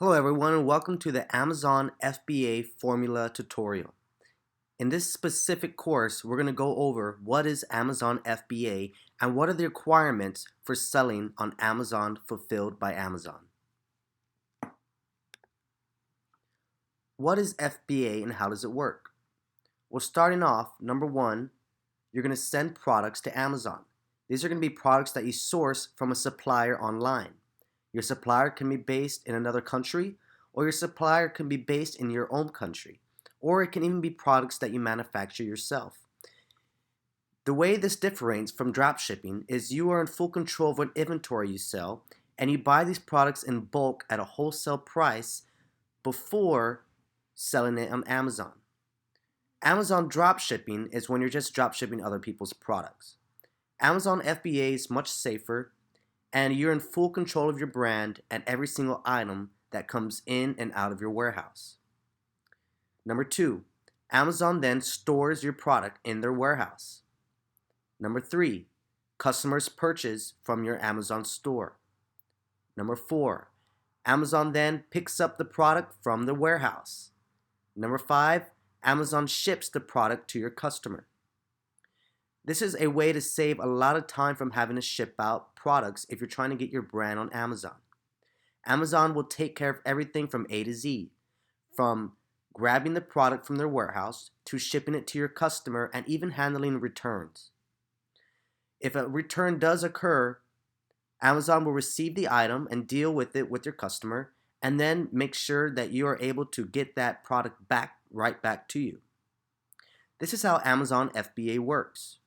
Hello everyone and welcome to the Amazon FBA formula tutorial. In this specific course, we're going to go over what is Amazon FBA and what are the requirements for selling on Amazon fulfilled by Amazon. What is FBA and how does it work? Well, starting off, number one, you're going to send products to Amazon. These are going to be products that you source from a supplier online. Your supplier can be based in another country, or your supplier can be based in your own country, or it can even be products that you manufacture yourself. The way this differs from drop shipping is you are in full control of what inventory you sell, and you buy these products in bulk at a wholesale price before selling it on Amazon. Amazon drop shipping is when you're just drop shipping other people's products. Amazon FBA is much safer, and you're in full control of your brand and every single item that comes in and out of your warehouse. Number two, Amazon then stores your product in their warehouse. Number three, customers purchase from your Amazon store. Number four, Amazon then picks up the product from the warehouse. Number five, Amazon ships the product to your customer. This is a way to save a lot of time from having to ship out products if you're trying to get your brand on Amazon. Amazon will take care of everything from A to Z, from grabbing the product from their warehouse to shipping it to your customer and even handling returns. If a return does occur, Amazon will receive the item and deal with it with your customer and then make sure that you are able to get that product right back to you. This is how Amazon FBA works.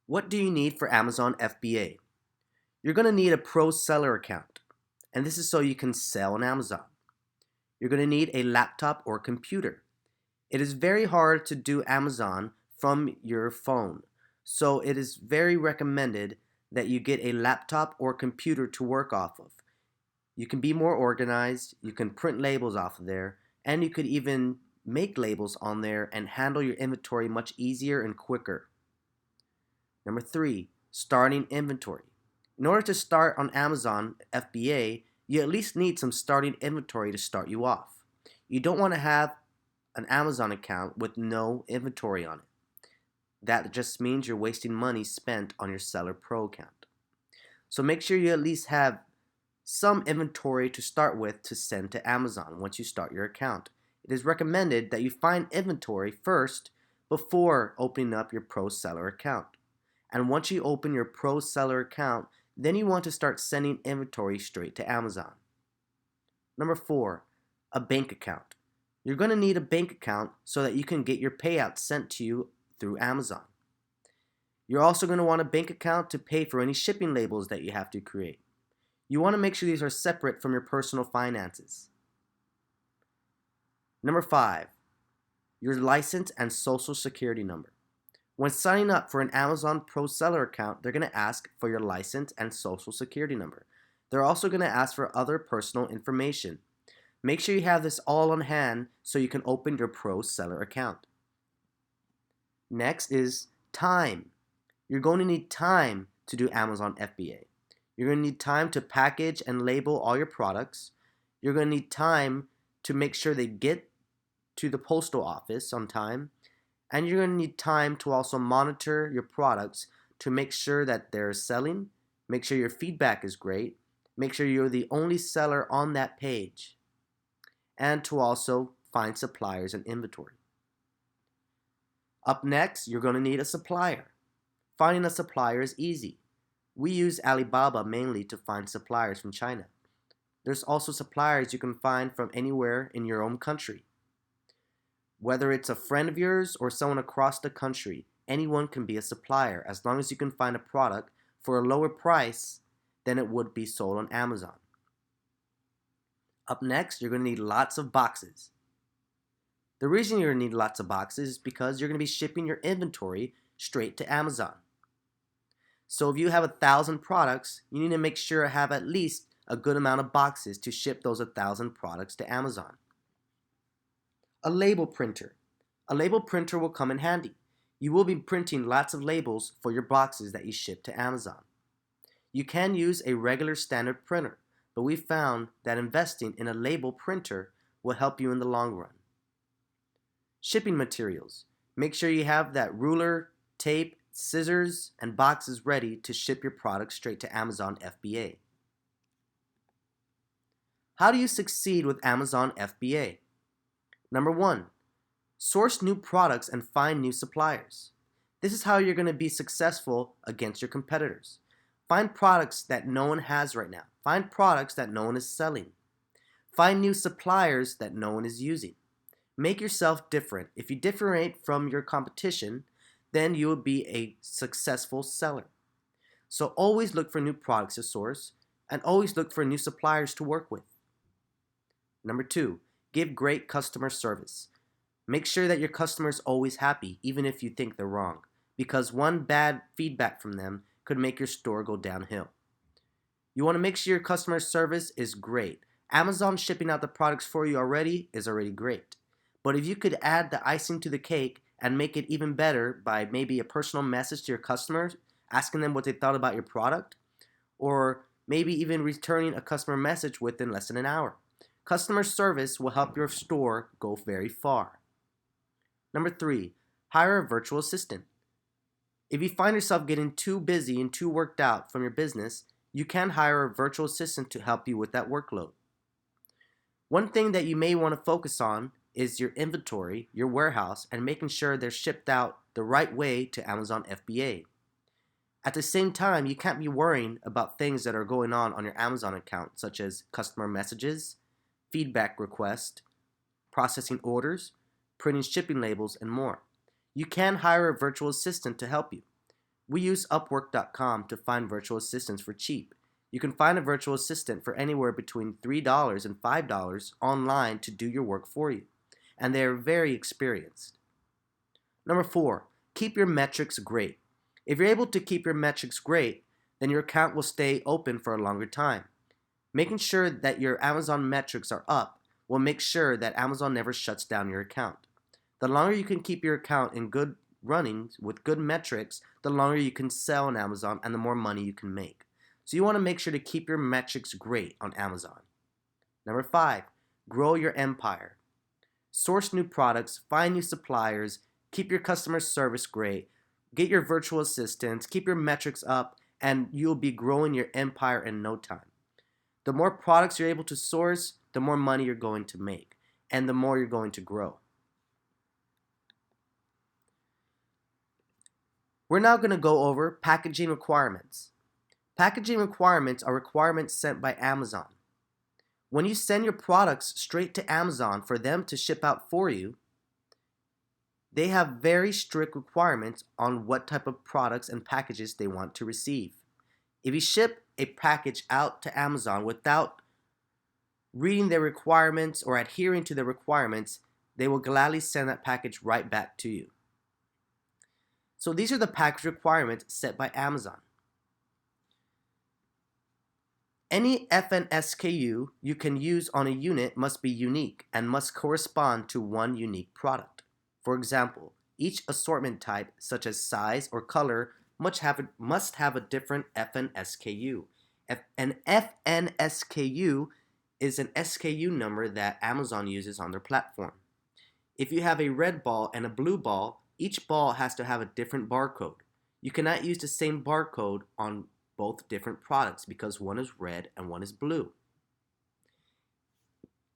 What do you need for Amazon FBA? You're going to need a pro seller account, and this is so you can sell on Amazon. You're going to need a laptop or computer. It is very hard to do Amazon from your phone, so it is very recommended that you get a laptop or computer to work off of. You can be more organized, you can print labels off of there, and you could even make labels on there and handle your inventory much easier and quicker. Number three, starting inventory. In order to start on Amazon FBA, you at least need some starting inventory to start you off. You don't want to have an Amazon account with no inventory on it. That just means you're wasting money spent on your Seller Pro account. So make sure you at least have some inventory to start with to send to Amazon once you start your account. It is recommended that you find inventory first before opening up your Pro Seller account. And once you open your Pro Seller account, then you want to start sending inventory straight to Amazon. Number four, a bank account. You're going to need a bank account so that you can get your payouts sent to you through Amazon. You're also going to want a bank account to pay for any shipping labels that you have to create. You want to make sure these are separate from your personal finances. Number five, your license and social security number. When signing up for an Amazon Pro Seller account, they're going to ask for your license and social security number. They're also going to ask for other personal information. Make sure you have this all on hand so you can open your Pro Seller account. Next is time. You're going to need time to do Amazon FBA. You're going to need time to package and label all your products. You're going to need time to make sure they get to the postal office on time. And you're going to need time to also monitor your products to make sure that they're selling, make sure your feedback is great, make sure you're the only seller on that page, and to also find suppliers and inventory. Up next, you're going to need a supplier. Finding a supplier is easy. We use Alibaba mainly to find suppliers from China. There's also suppliers you can find from anywhere in your own country. Whether it's a friend of yours or someone across the country, anyone can be a supplier as long as you can find a product for a lower price than it would be sold on Amazon. Up next, you're going to need lots of boxes. The reason you're going to need lots of boxes is because you're going to be shipping your inventory straight to Amazon. So if you have 1,000 products, you need to make sure to have at least a good amount of boxes to ship those 1,000 products to Amazon. A label printer. A label printer will come in handy. You will be printing lots of labels for your boxes that you ship to Amazon. You can use a regular standard printer, but we found that investing in a label printer will help you in the long run. Shipping materials. Make sure you have that ruler, tape, scissors, and boxes ready to ship your product straight to Amazon FBA. How do you succeed with Amazon FBA? Number 1, source new products and find new suppliers. This is how you're going to be successful against your competitors. Find products that no one has right now. Find products that no one is selling. Find new suppliers that no one is using. Make yourself different. If you differentiate from your competition, then you will be a successful seller. So always look for new products to source and always look for new suppliers to work with. Number 2, give great customer service. Make sure that your customer is always happy, even if you think they're wrong, because one bad feedback from them could make your store go downhill. You want to make sure your customer service is great. Amazon shipping out the products for you is already great. But if you could add the icing to the cake and make it even better by maybe a personal message to your customers, asking them what they thought about your product, or maybe even returning a customer message within less than an hour. Customer service will help your store go very far. Number 3, hire a virtual assistant. If you find yourself getting too busy and too worked out from your business, you can hire a virtual assistant to help you with that workload. One thing that you may want to focus on is your inventory, your warehouse, and making sure they're shipped out the right way to Amazon FBA. At the same time, you can't be worrying about things that are going on your Amazon account, such as customer messages, feedback requests, processing orders, printing shipping labels, and more. You can hire a virtual assistant to help you. We use Upwork.com to find virtual assistants for cheap. You can find a virtual assistant for anywhere between $3 and $5 online to do your work for you, and they are very experienced. Number 4, keep your metrics great. If you're able to keep your metrics great, then your account will stay open for a longer time. Making sure that your Amazon metrics are up will make sure that Amazon never shuts down your account. The longer you can keep your account in good running with good metrics, the longer you can sell on Amazon and the more money you can make. So you want to make sure to keep your metrics great on Amazon. Number 5, grow your empire. Source new products, find new suppliers, keep your customer service great, get your virtual assistants, keep your metrics up, and you'll be growing your empire in no time. The more products you're able to source, the more money you're going to make, and the more you're going to grow. We're now going to go over packaging requirements. Packaging requirements are requirements sent by Amazon. When you send your products straight to Amazon for them to ship out for you, they have very strict requirements on what type of products and packages they want to receive. If you ship a package out to Amazon without reading their requirements or adhering to the requirements, they will gladly send that package right back to you. So these are the package requirements set by Amazon. Any FN SKU you can use on a unit must be unique and must correspond to one unique product. For example, each assortment type, such as size or color, must have a different FN SKU. An FN SKU is an SKU number that Amazon uses on their platform. If you have a red ball and a blue ball, each ball has to have a different barcode. You cannot use the same barcode on both different products because one is red and one is blue.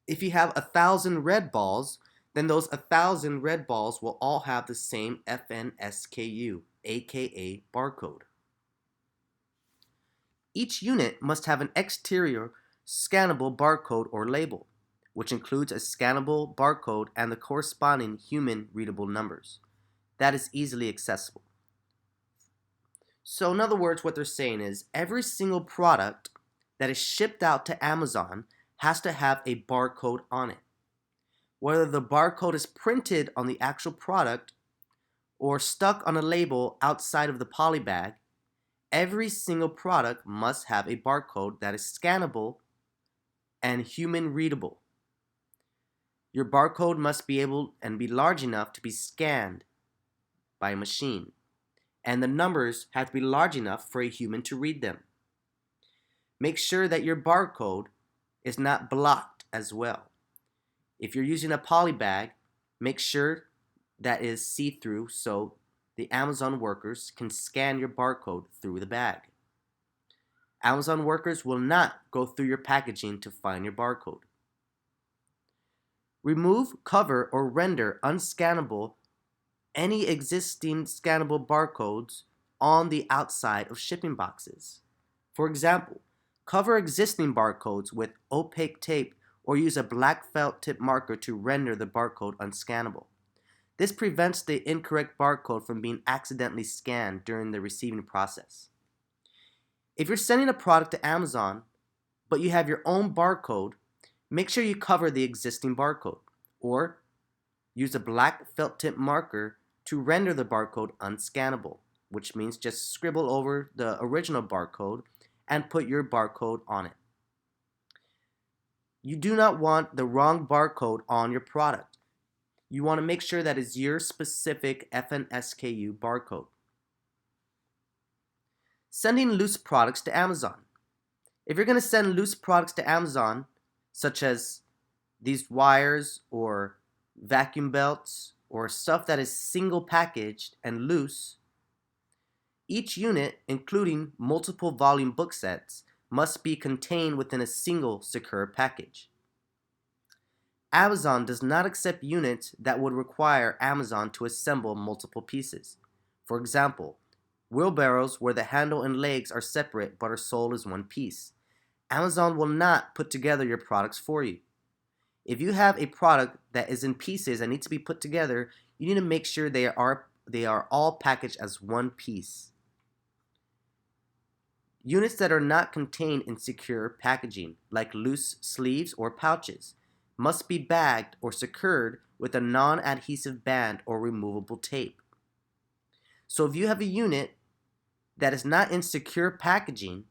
If you have 1,000 red balls, then those 1,000 red balls will all have the same FN SKU, aka barcode. Each unit must have an exterior scannable barcode or label, which includes a scannable barcode and the corresponding human readable numbers. That is easily accessible. So in other words, what they're saying is every single product that is shipped out to Amazon has to have a barcode on it. Whether the barcode is printed on the actual product or stuck on a label outside of the poly bag, every single product must have a barcode that is scannable and human readable. Your barcode must be able and be large enough to be scanned by a machine, and the numbers have to be large enough for a human to read them. make sure that your barcode is not blocked as well. If you're using a poly bag, make sure that is see-through so the Amazon workers can scan your barcode through the bag. Amazon workers will not go through your packaging to find your barcode. Remove, cover, or render unscannable any existing scannable barcodes on the outside of shipping boxes. For example, cover existing barcodes with opaque tape or use a black felt tip marker to render the barcode unscannable. This prevents the incorrect barcode from being accidentally scanned during the receiving process. If you're sending a product to Amazon, but you have your own barcode, make sure you cover the existing barcode, or use a black felt tip marker to render the barcode unscannable, which means just scribble over the original barcode and put your barcode on it. You do not want the wrong barcode on your product. You want to make sure that it's your specific FNSKU barcode. Sending loose products to Amazon. If you're going to send loose products to Amazon, such as these wires or vacuum belts or stuff that is single packaged and loose, each unit, including multiple volume book sets, must be contained within a single secure package. Amazon does not accept units that would require Amazon to assemble multiple pieces. For example, wheelbarrows where the handle and legs are separate but are sold as one piece. Amazon will not put together your products for you. If you have a product that is in pieces and needs to be put together, you need to make sure they are all packaged as one piece. Units that are not contained in secure packaging, like loose sleeves or pouches, must be bagged or secured with a non-adhesive band or removable tape. So if you have a unit that is not in secure packaging,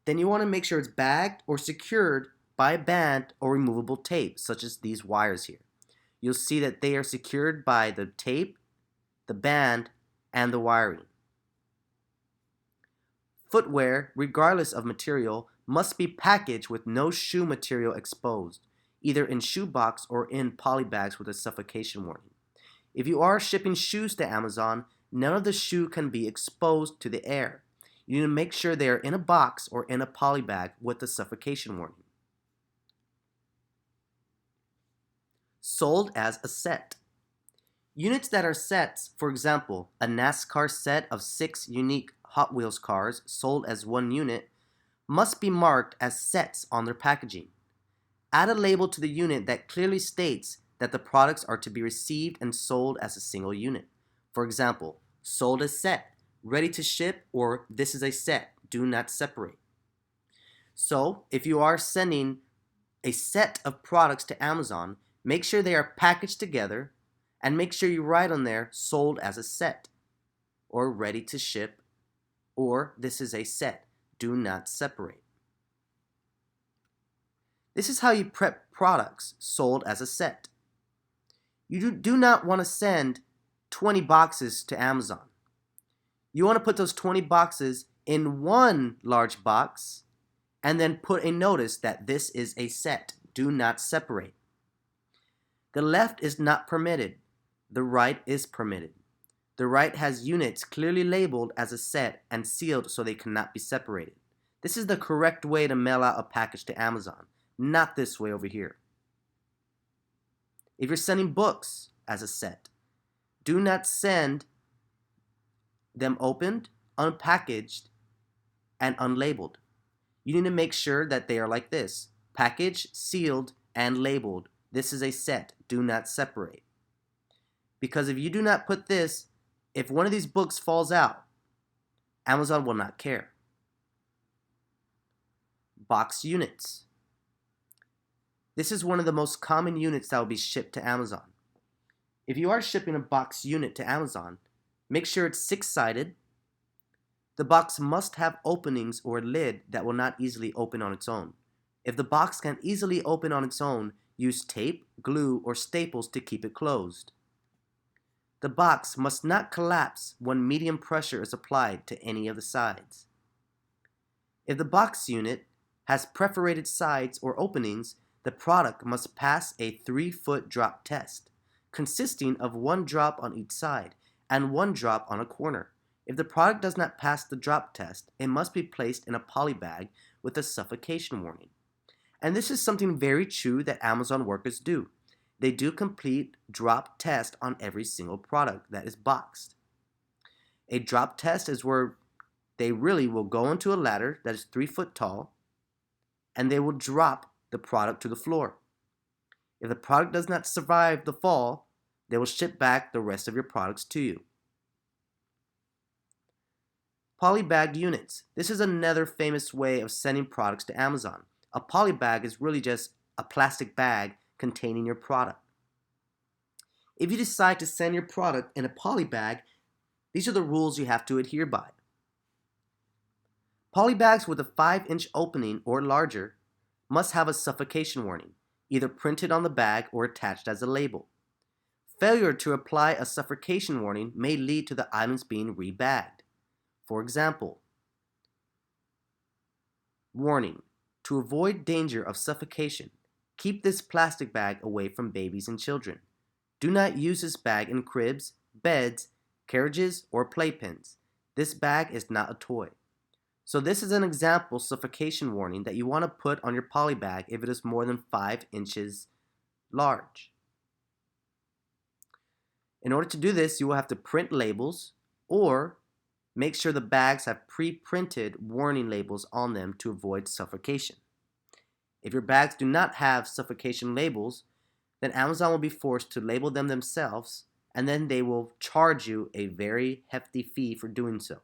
then you want to make sure it's bagged or secured by a band or removable tape, such as these wires here. You'll see that they are secured by the tape, the band, and the wiring. Footwear, regardless of material, must be packaged with no shoe material exposed, either in shoebox or in poly bags with a suffocation warning. If you are shipping shoes to Amazon, none of the shoe can be exposed to the air. You need to make sure they are in a box or in a poly bag with a suffocation warning. Sold as a set. Units that are sets, for example, a NASCAR set of 6 unique Hot Wheels cars sold as one unit, must be marked as sets on their packaging. Add a label to the unit that clearly states that the products are to be received and sold as a single unit. For example, sold as set, ready to ship, or this is a set, do not separate. So, if you are sending a set of products to Amazon, make sure they are packaged together and make sure you write on there sold as a set, or ready to ship, or this is a set, do not separate. This is how you prep products sold as a set. You do not want to send 20 boxes to Amazon. You want to put those 20 boxes in one large box and then put a notice that this is a set, do not separate. The left is not permitted, the right is permitted. The right has units clearly labeled as a set and sealed so they cannot be separated. This is the correct way to mail out a package to Amazon, not this way over here. If you're sending books as a set, do not send them opened, unpackaged, and unlabeled. You need to make sure that they are like this: packaged, sealed, and labeled. This is a set, do not separate. Because if you do not put this, if one of these books falls out, Amazon will not care. Box units. This is one of the most common units that will be shipped to Amazon. If you are shipping a box unit to Amazon, make sure it's 6-sided. The box must have openings or a lid that will not easily open on its own. If the box can easily open on its own, use tape, glue, or staples to keep it closed. The box must not collapse when medium pressure is applied to any of the sides. If the box unit has perforated sides or openings, the product must pass a 3-foot drop test, consisting of 1 drop on each side and 1 drop on a corner. If the product does not pass the drop test, it must be placed in a poly bag with a suffocation warning. And this is something very true that Amazon workers do. They do complete drop test on every single product that is boxed. A drop test is where they really will go into a ladder that is 3 foot tall and they will drop the product to the floor. If the product does not survive the fall, they will ship back the rest of your products to you. Polybagged units. This is another famous way of sending products to Amazon. A polybag is really just a plastic bag containing your product. If you decide to send your product in a polybag, these are the rules you have to adhere by. Polybags with a 5-inch opening or larger must have a suffocation warning, either printed on the bag or attached as a label. Failure to apply a suffocation warning may lead to the items being rebagged. For example, warning: to avoid danger of suffocation, keep this plastic bag away from babies and children. Do not use this bag in cribs, beds, carriages, or playpens. This bag is not a toy. So this is an example suffocation warning that you want to put on your poly bag if it is more than 5 inches large. In order to do this, you will have to print labels or make sure the bags have pre-printed warning labels on them to avoid suffocation. If your bags do not have suffocation labels, then Amazon will be forced to label them themselves, and then they will charge you a very hefty fee for doing so.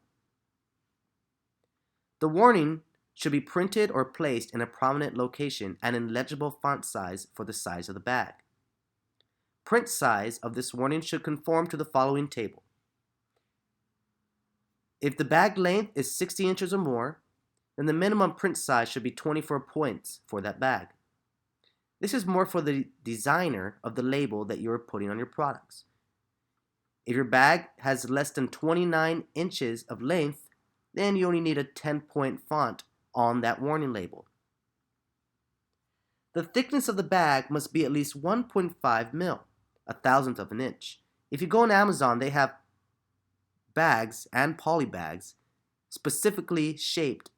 The warning should be printed or placed in a prominent location and in legible font size for the size of the bag. Print size of this warning should conform to the following table. If the bag length is 60 inches or more, then the minimum print size should be 24 points for that bag. This is more for the designer of the label that you are putting on your products. If your bag has less than 29 inches of length, then you only need a 10-point font on that warning label. The thickness of the bag must be at least 1.5 mil, a thousandth of an inch. If you go on Amazon, they have bags and poly bags specifically shaped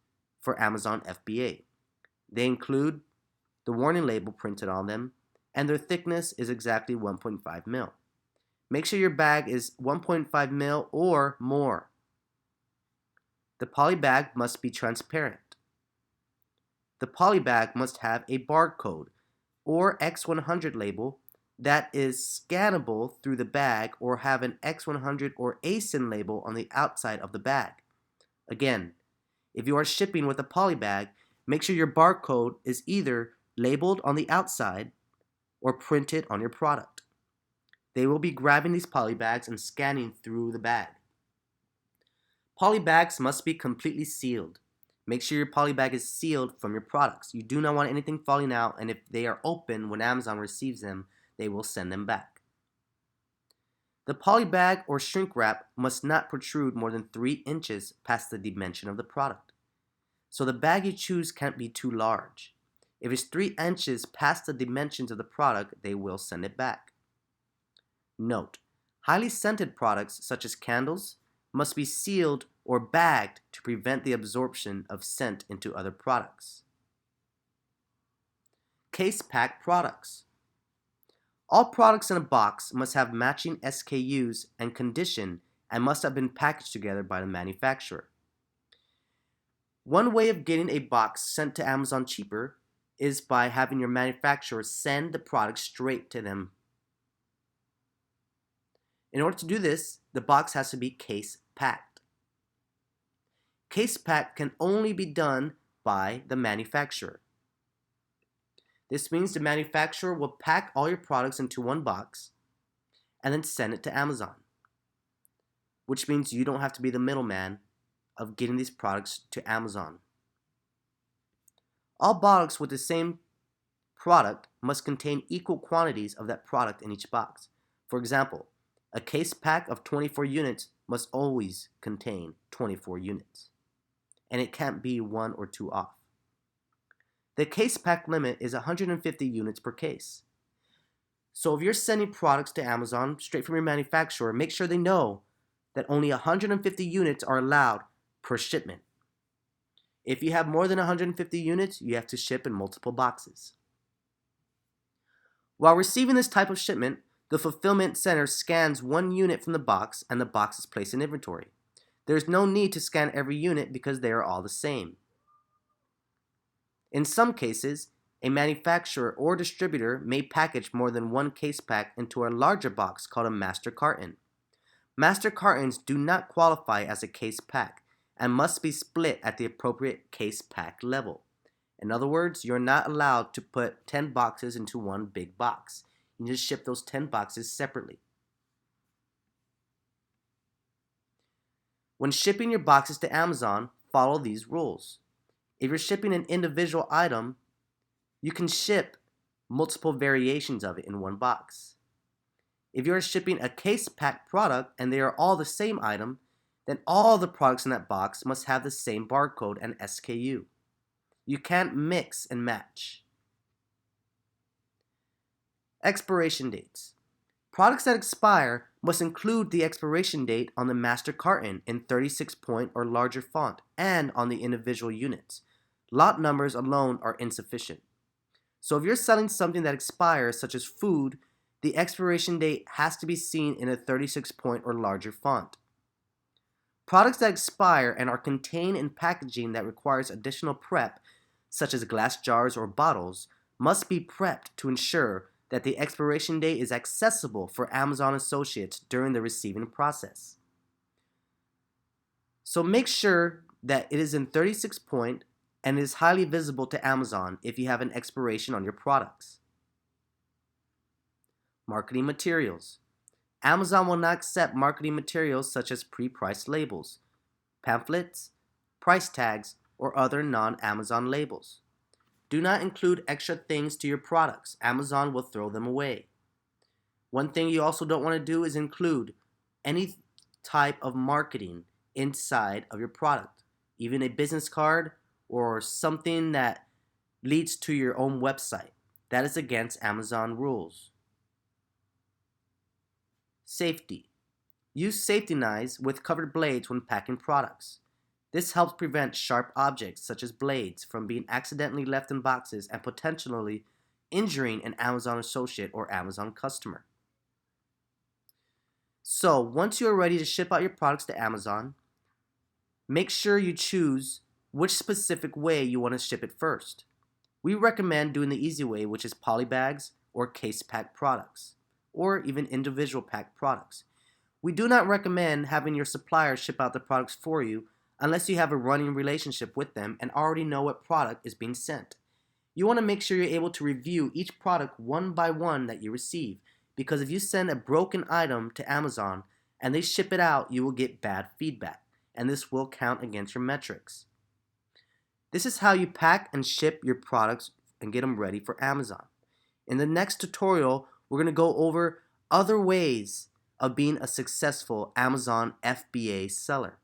for Amazon FBA. They include the warning label printed on them, and their thickness is exactly 1.5 mil. Make sure your bag is 1.5 mil or more. The poly bag must be transparent. The poly bag must have a barcode or X100 label that is scannable through the bag or have an X100 or ASIN label on the outside of the bag. Again, if you are shipping with a poly bag, make sure your barcode is either labeled on the outside or printed on your product. They will be grabbing these poly bags and scanning through the bag. Poly bags must be completely sealed. Make sure your poly bag is sealed from your products. You do not want anything falling out, and if they are open when Amazon receives them, they will send them back. The poly bag or shrink wrap must not protrude more than 3 inches past the dimension of the product. So the bag you choose can't be too large. If it's 3 inches past the dimensions of the product, they will send it back. Note: highly scented products such as candles must be sealed or bagged to prevent the absorption of scent into other products. Case pack products. All products in a box must have matching SKUs and condition and must have been packaged together by the manufacturer. One way of getting a box sent to Amazon cheaper is by having your manufacturer send the product straight to them. In order to do this, the box has to be case packed. Case pack can only be done by the manufacturer. This means the manufacturer will pack all your products into one box and then send it to Amazon, which means you don't have to be the middleman of getting these products to Amazon. All boxes with the same product must contain equal quantities of that product in each box. For example, a case pack of 24 units must always contain 24 units. and it can't be 1 or 2 off. The case pack limit is 150 units per case. So if you're sending products to Amazon straight from your manufacturer, make sure they know that only 150 units are allowed per shipment. If you have more than 150 units, you have to ship in multiple boxes. While receiving this type of shipment, the fulfillment center scans 1 unit from the box and the box is placed in inventory. There is no need to scan every unit because they are all the same. In some cases, a manufacturer or distributor may package more than 1 case pack into a larger box called a master carton. Master cartons do not qualify as a case pack and must be split at the appropriate case pack level. In other words, you're not allowed to put 10 boxes into one big box. You just ship those 10 boxes separately. When shipping your boxes to Amazon, follow these rules. If you're shipping an individual item, you can ship multiple variations of it in one box. If you're shipping a case pack product and they are all the same item, then all the products in that box must have the same barcode and SKU. You can't mix and match. Expiration dates. Products that expire must include the expiration date on the master carton in 36-point or larger font and on the individual units. Lot numbers alone are insufficient. So if you're selling something that expires, such as food, the expiration date has to be seen in a 36-point or larger font. Products that expire and are contained in packaging that requires additional prep, such as glass jars or bottles, must be prepped to ensure that the expiration date is accessible for Amazon associates during the receiving process. So make sure that it is in 36-point and is highly visible to Amazon if you have an expiration on your products. Marketing materials. Amazon will not accept marketing materials such as pre-priced labels, pamphlets, price tags, or other non-Amazon labels. Do not include extra things to your products. Amazon will throw them away. One thing you also don't want to do is include any type of marketing inside of your product, even a business card or something that leads to your own website. That is against Amazon rules. Safety. Use safety knives with covered blades when packing products. This helps prevent sharp objects such as blades from being accidentally left in boxes and potentially injuring an Amazon associate or Amazon customer. So once you are ready to ship out your products to Amazon, make sure you choose which specific way you want to ship it first. We recommend doing the easy way, which is polybags or case pack products, or even individual pack products. We do not recommend having your supplier ship out the products for you unless you have a running relationship with them and already know what product is being sent. You want to make sure you're able to review each product one by one that you receive, because if you send a broken item to Amazon and they ship it out, you will get bad feedback, and this will count against your metrics. This is how you pack and ship your products and get them ready for Amazon. In the next tutorial, we're going to go over other ways of being a successful Amazon FBA seller.